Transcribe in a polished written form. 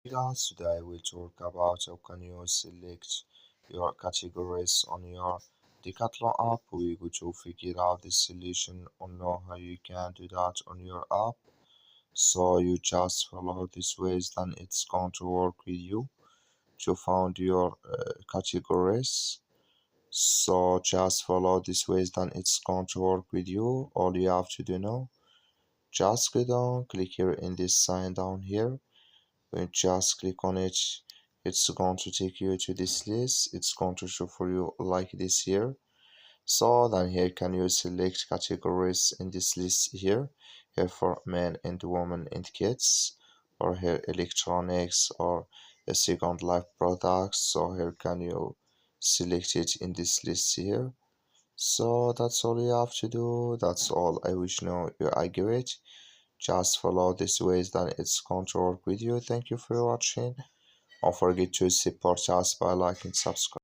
Hey guys, today we talk about how can you select your categories on your Decathlon app. We go to figure out the solution or know how you can do that on your app. So you just follow these ways, then it's going to work with you to find your categories. So just follow these ways, then it's going to work with you. All you have to do now, just go down, click here in this sign down here. When you just click on it, it's going to take you to this list. It's going to show for you like this here. So then here can you select categories in this list here. Here for men and women and kids, or here electronics or a second life products. So here can you select it in this list here. So that's all you have to do. That's all. I wish now you agree. Just follow these ways, then it's going to work with you. Thank you for watching. Don't forget to support us by liking, subscribe.